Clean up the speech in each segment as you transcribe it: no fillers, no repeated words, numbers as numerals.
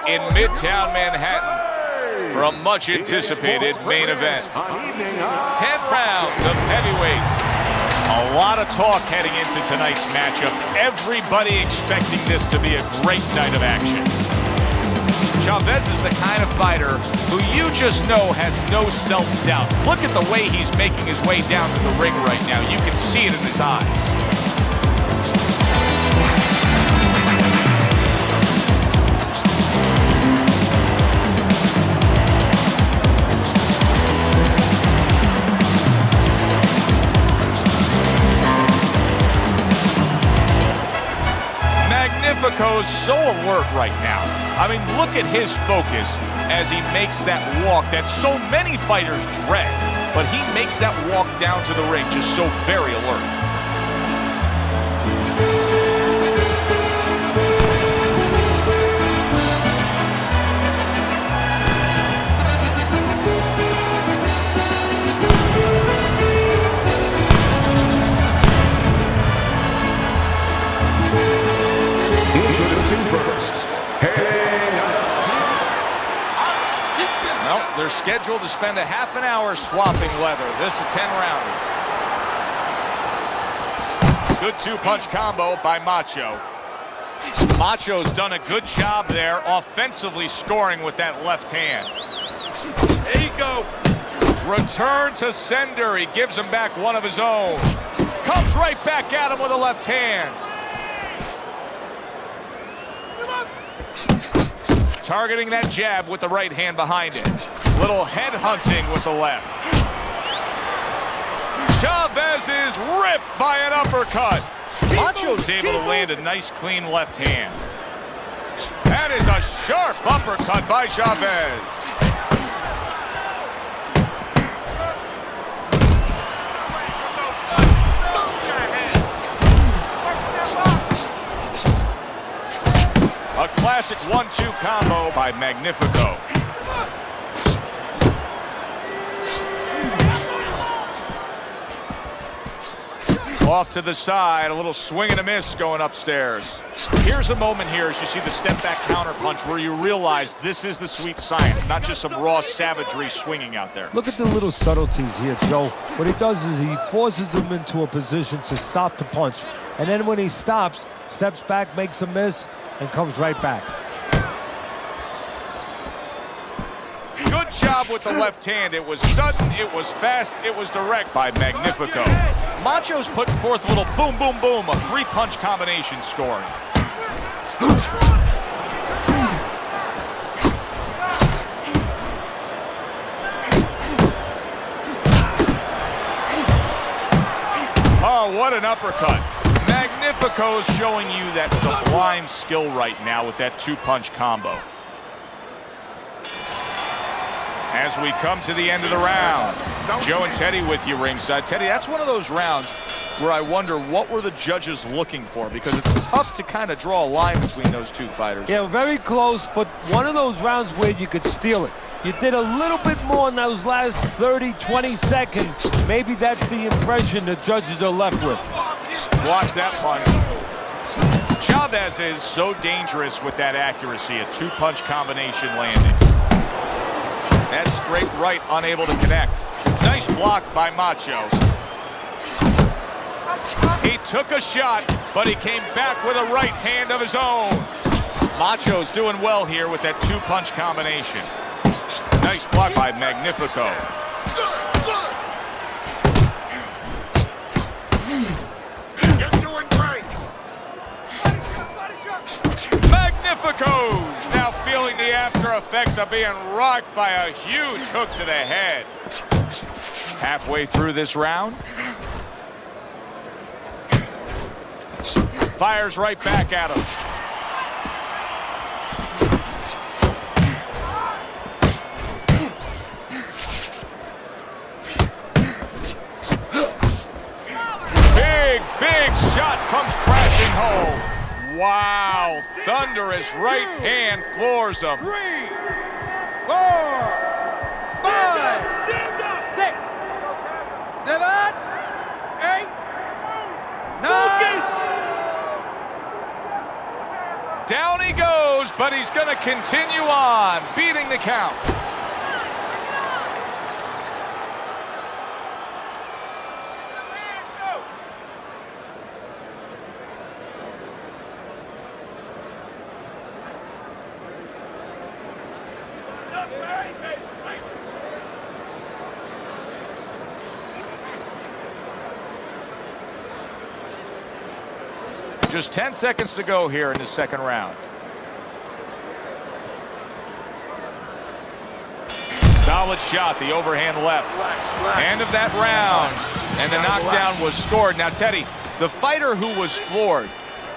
In Midtown Manhattan for a much anticipated main event. 10 rounds of heavyweights. A lot of talk heading into tonight's matchup. Everybody expecting this to be a great night of action. Chavez is the kind of fighter who you just know has no self-doubt. Look at the way he's making his way down to the ring right now. You can see it in his eyes. Magnifico's so alert right now. I mean, look at his focus as he makes that walk that so many fighters dread. But he makes that walk down to the ring just so very alert. They're scheduled to spend a half an hour swapping leather. This is a 10-rounder. Good two-punch combo by Macho. Macho's done a good job there offensively scoring with that left hand. There you go. Return to sender. He gives him back one of his own. Comes right back at him with a left hand. Targeting that jab with the right hand behind it. Little head hunting with the left. Chavez is ripped by an uppercut. Macho's able to land a nice, clean left hand. That is a sharp uppercut by Chavez. A classic 1-2 combo by Magnifico. Off to the side, a little swing and a miss going upstairs. Here's a moment here as you see the step-back counterpunch where you realize this is the sweet science, not just some raw savagery swinging out there. Look at the little subtleties here, Joe. What he does is he forces them into a position to stop the punch. And then when he stops, steps back, makes a miss, and comes right back. Good job with the left hand. It was sudden, it was fast, it was direct by Magnifico. Macho's putting forth a little boom, boom, boom, a three-punch combination scoring. Oh, what an uppercut. Magnifico's showing you that sublime skill right now with that two-punch combo. As we come to the end of the round, Joe and Teddy with you ringside. Teddy, that's one of those rounds where I wonder what were the judges looking for, because it's tough to kind of draw a line between those two fighters. Yeah, very close, but one of those rounds where you could steal it. You did a little bit more in those last 30, 20 seconds. Maybe that's the impression the judges are left with. Blocks that punch. Chavez is so dangerous with that accuracy, a two-punch combination landing. That straight right, unable to connect. Nice block by Macho. He took a shot, but he came back with a right hand of his own. Macho's doing well here with that two-punch combination. Nice block by Magnifico. You're doing great. Magnifico's now feeling the after effects of being rocked by a huge hook to the head. Halfway through this round. Fires right back at him. Big shot comes crashing home. Wow, thunderous right hand floors him. 3, 4, 5, 6, 7, 8, 9, Down he goes, but he's going to continue on, beating the count. Just 10 seconds to go here in the second round. Solid shot, the overhand left. End of that round, and the knockdown was scored. Now, Teddy, the fighter who was floored,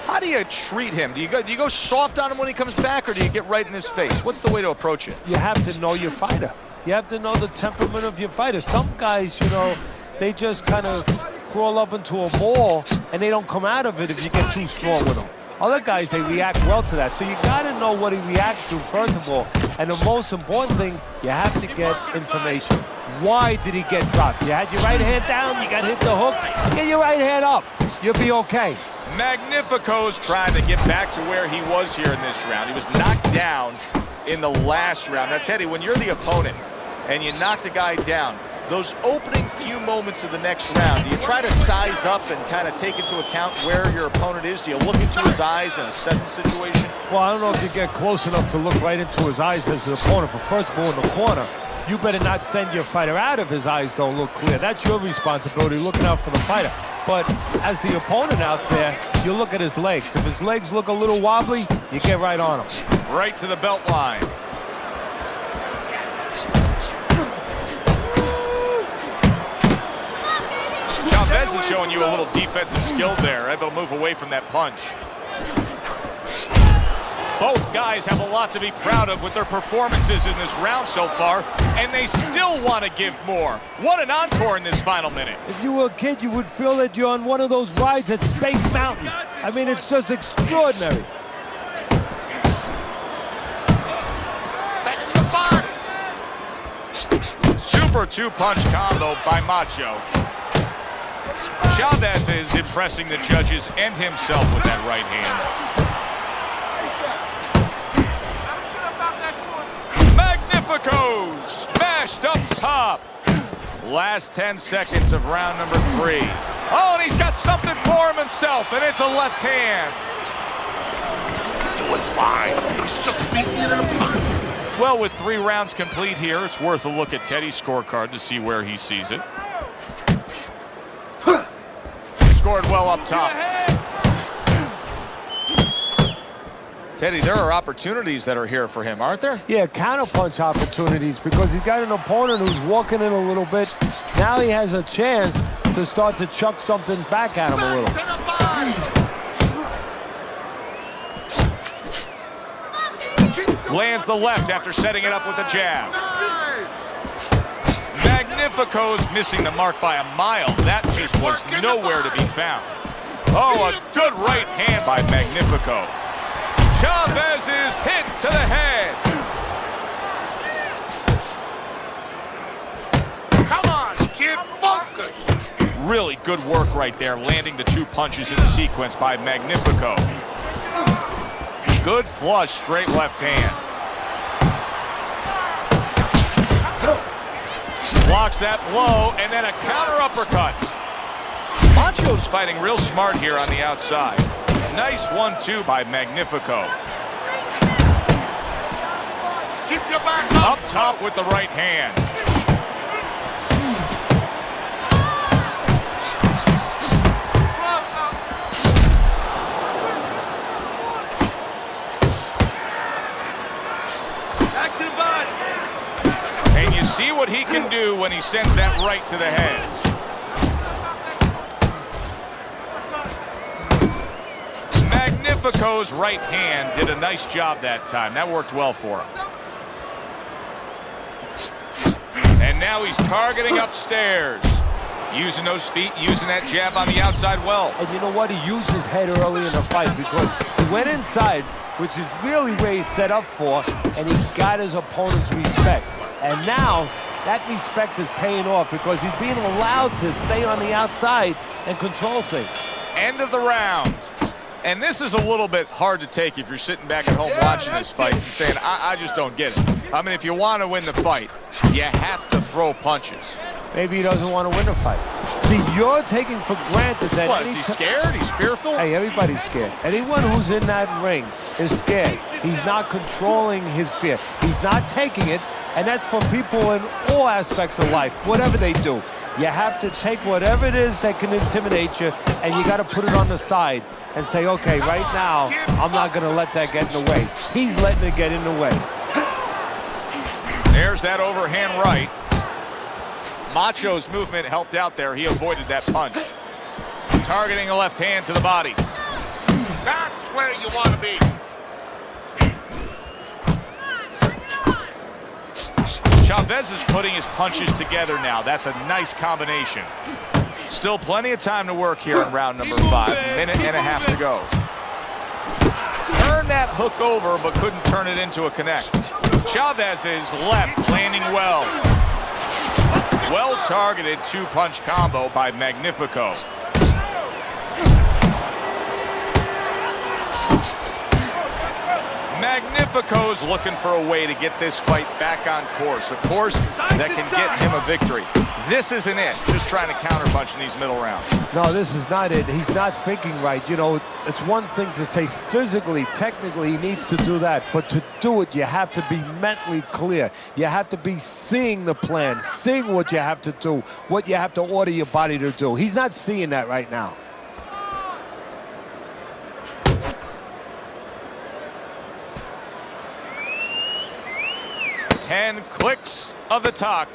how do you treat him? Do you go soft on him when he comes back, or do you get right in his face? What's the way to approach it? You have to know your fighter. You have to know the temperament of your fighter. Some guys, you know, they just kind of crawl up into a ball and they don't come out of it if you get too strong with them. Other guys, they react well to that. So you got to know what he reacts to, first of all. And the most important thing, you have to get information. Why did he get dropped? You had your right hand down, you got hit the hook, get your right hand up. You'll be okay. Magnifico's trying to get back to where he was here in this round. He was knocked down in the last round. Now, Teddy, when you're the opponent and you knock the guy down, those opening few moments of the next round, do you try to size up and kind of take into account where your opponent is? Do you look into his eyes and assess the situation? Well, I don't know if you get close enough to look right into his eyes as the opponent, but first of all, in the corner, you better not send your fighter out if his eyes don't look clear. That's your responsibility, looking out for the fighter. But as the opponent out there, you look at his legs. If his legs look a little wobbly, you get right on him. Right to the belt line. Chavez is showing you a little defensive skill there, able to move away from that punch. Both guys have a lot to be proud of with their performances in this round so far, and they still want to give more. What an encore in this final minute. If you were a kid, you would feel that you're on one of those rides at Space Mountain. I mean, it's just extraordinary. That's the body. Super two-punch combo by Macho. Chavez is impressing the judges and himself with that right hand. Magnifico smashed up top. Last 10 seconds of round number 3. Oh, and he's got something for him himself, and it's a left hand. He's just beating it up. Well, with 3 rounds complete here, it's worth a look at Teddy's scorecard to see where he sees it. Scored well up top. Teddy, there are opportunities that are here for him, aren't there? Yeah, counterpunch opportunities, because he's got an opponent who's walking in a little bit. Now he has a chance to start to chuck something back at him a little. Lands the left after setting it up with a jab. Magnifico's missing the mark by a mile. That just was nowhere to be found. Oh, a good right hand by Magnifico. Chavez is hit to the head. Come on, kid, focus. Really good work right there, landing the 2 punches in sequence by Magnifico. Good flush, straight left hand. Blocks that blow, and then a counter uppercut. Macho's fighting real smart here on the outside. Nice 1-2 by Magnifico. Keep your back up. Up top with the right hand. Back to the body. And you see what he can do when he sends that right to the head. Magnifico's right hand did a nice job that time. That worked well for him. And now he's targeting upstairs. Using those feet, using that jab on the outside well. And you know what? He used his head early in the fight because he went inside, which is really where he's set up for, and he got his opponent's respect. And now that respect is paying off because he's being allowed to stay on the outside and control things. End of the round. And this is a little bit hard to take if you're sitting back at home watching this fight and saying, I just don't get it. I mean, if you want to win the fight, you have to throw punches. Maybe he doesn't want to win a fight. See, you're taking for granted that... What, is he scared? He's fearful? Hey, everybody's scared. Anyone who's in that ring is scared. He's not controlling his fear. He's not taking it, and that's for people in all aspects of life, whatever they do. You have to take whatever it is that can intimidate you, and you got to put it on the side and say, okay, right now, I'm not going to let that get in the way. He's letting it get in the way. There's that overhand right. Macho's movement helped out there. He avoided that punch. Targeting a left hand to the body. That's where you want to be. Chavez is putting his punches together now. That's a nice combination. Still plenty of time to work here in round number 5. Minute and a half to go. Turned that hook over, but couldn't turn it into a connect. Chavez's left landing well. Well-targeted two-punch combo by Magnifico. Magnifico's looking for a way to get this fight back on course. A course that can get him a victory. This isn't it. Just trying to counterpunch in these middle rounds. No, this is not it. He's not thinking right. You know, it's one thing to say physically, technically, he needs to do that. But to do it, you have to be mentally clear. You have to be seeing the plan, seeing what you have to do, what you have to order your body to do. He's not seeing that right now. Ten clicks of the talk.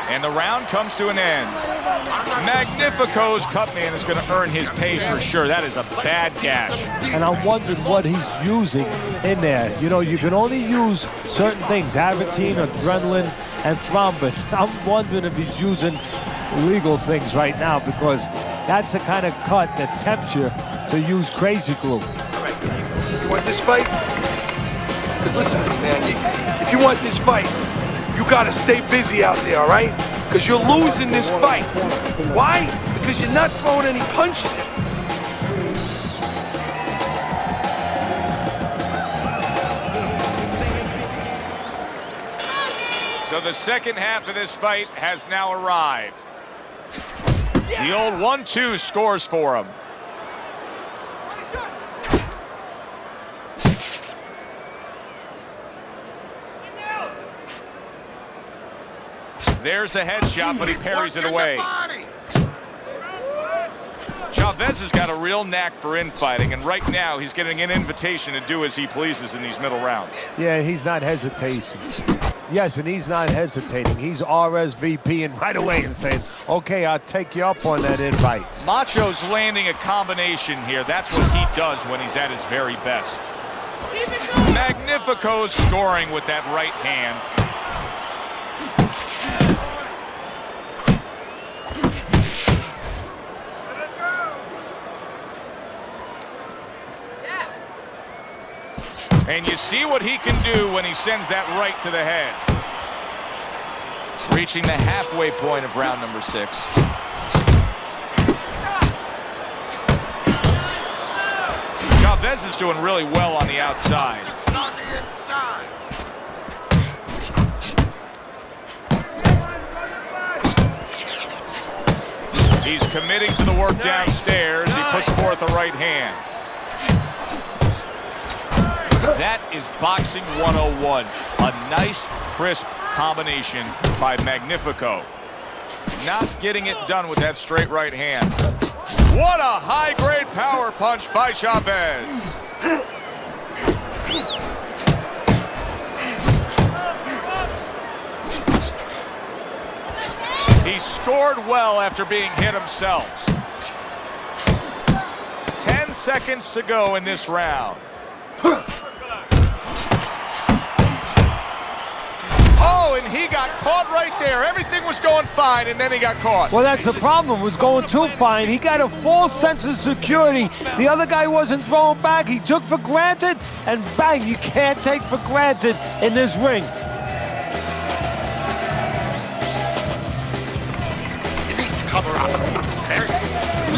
And the round comes to an end. Magnifico's cut man is going to earn his pay for sure. That is a bad gash. And I'm wondering what he's using in there. You know, you can only use certain things, Avitine, adrenaline, and thrombin. I'm wondering if he's using legal things right now, because that's the kind of cut that tempts you to use crazy glue. All right, you want this fight? Because listen to me, man. If you want this fight, you got to stay busy out there, all right? Because you're losing this fight. Why? Because you're not throwing any punches at me. So the second half of this fight has now arrived. The old 1-2 scores for him. There's the headshot, but he parries it away. Chavez has got a real knack for infighting, and right now he's getting an invitation to do as he pleases in these middle rounds. Yeah, he's not hesitating. Yes, and he's not hesitating. He's RSVPing right away and saying, okay, I'll take you up on that invite. Macho's landing a combination here. That's what he does when he's at his very best. Magnifico's scoring with that right hand. And you see what he can do when he sends that right to the head. Reaching the halfway point of round number 6. Chavez is doing really well on the outside. On the inside. He's committing to the work downstairs. He puts forth a right hand. That is boxing 101. A nice, crisp combination by Magnifico. Not getting it done with that straight right hand. What a high-grade power punch by Chavez. He scored well after being hit himself. 10 seconds to go in this round. Oh, and he got caught right there. Everything was going fine, and then he got caught. Well, that's the problem. It was going too fine. He got a false sense of security. The other guy wasn't throwing back. He took for granted, and bang, you can't take for granted in this ring.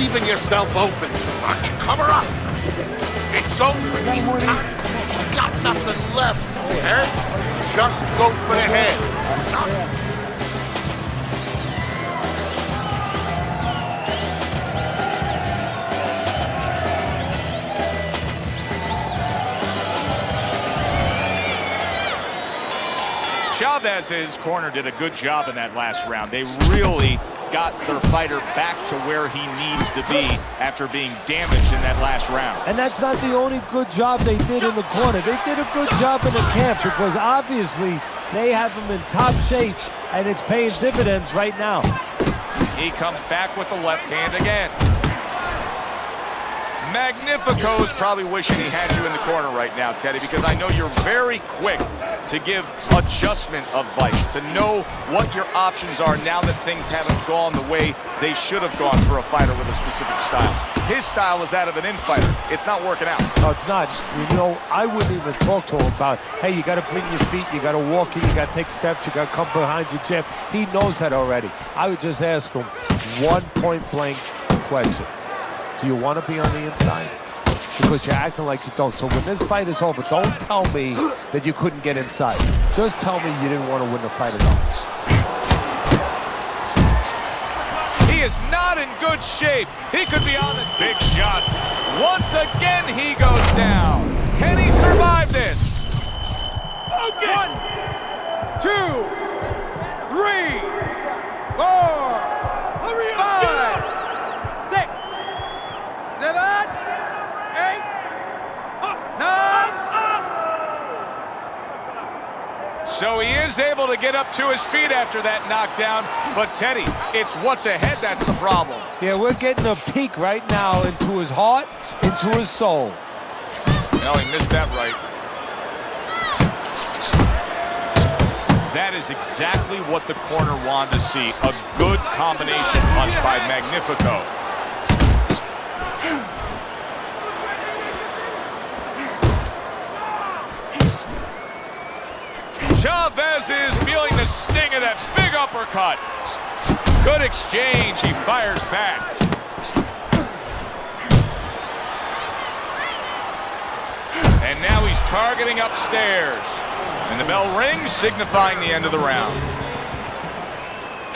leaving yourself open. Why don't you cover up? It's over. He's got nothing left. Eh? Just go for the head. Chavez's corner did a good job in that last round. They really got their fighter back to where he needs to be after being damaged in that last round. And that's not the only good job they did in the corner. They did a good job in the camp because obviously they have him in top shape and it's paying dividends right now. He comes back with the left hand again. Magnifico's probably wishing he had you in the corner right now, Teddy, because I know you're very quick to give adjustment advice, to know what your options are now that things haven't gone the way they should have gone for a fighter with a specific style. His style is that of an infighter. It's not working out. No, it's not. You know, I wouldn't even talk to him about, hey, you got to bring your feet, you got to walk in, you got to take steps, you got to come behind your jab. He knows that already. I would just ask him one point-blank question. Do you want to be on the inside? Because you're acting like you don't. So when this fight is over, don't tell me that you couldn't get inside. Just tell me you didn't want to win the fight at all. He is not in good shape. He could be on the big shot. Once again, he goes down. Can he survive this? Okay. 1, 2, 3, 4, 5, 6, 7, 8, 9. So he is able to get up to his feet after that knockdown. But Teddy, it's what's ahead that's the problem. Yeah, we're getting a peek right now into his heart, into his soul. No, he missed that right. That is exactly what the corner wanted to see. A good combination punch by Magnifico. Chavez is feeling the sting of that big uppercut. Good exchange. He fires back. And now he's targeting upstairs. And the bell rings, signifying the end of the round.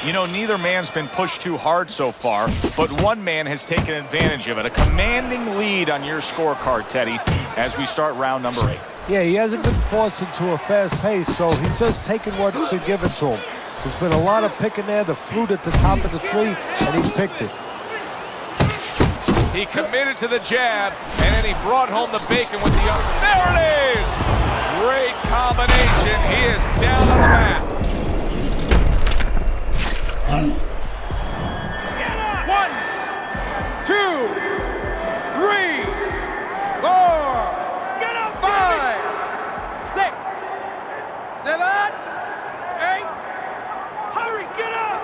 You know, neither man's been pushed too hard so far, but one man has taken advantage of it. A commanding lead on your scorecard, Teddy, as we start round number 8. Yeah, he hasn't been forced into a fast pace, so he's just taking what's been given to him. There's been a lot of picking there, the fruit at the top of the tree, and he's picked it. He committed to the jab, and then he brought home the bacon with the other. There it is! Great combination. He is down on the mat. 1, 2, 3, 4, 5, 6, 7, 8. Hurry, get up!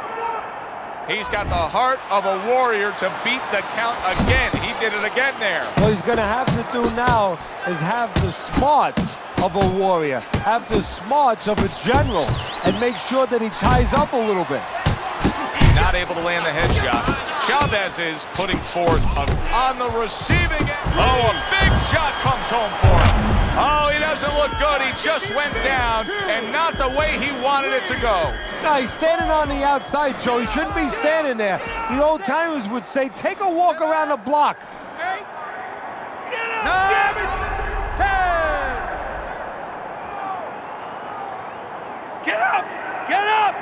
He's got the heart of a warrior to beat the count again. He did it again there. What he's going to have to do now is have the smarts of a warrior, have the smarts of a general, and make sure that he ties up a little bit. Not able to land the headshot. Chavez is putting forth on the receiving end. Oh, a big shot comes home for him. Oh, he doesn't look good. He just went down, and not the way he wanted it to go. No, he's standing on the outside, Joe. He shouldn't be standing there. The old-timers would say, take a walk around the block. 8, 9, 10. Get up! Get up!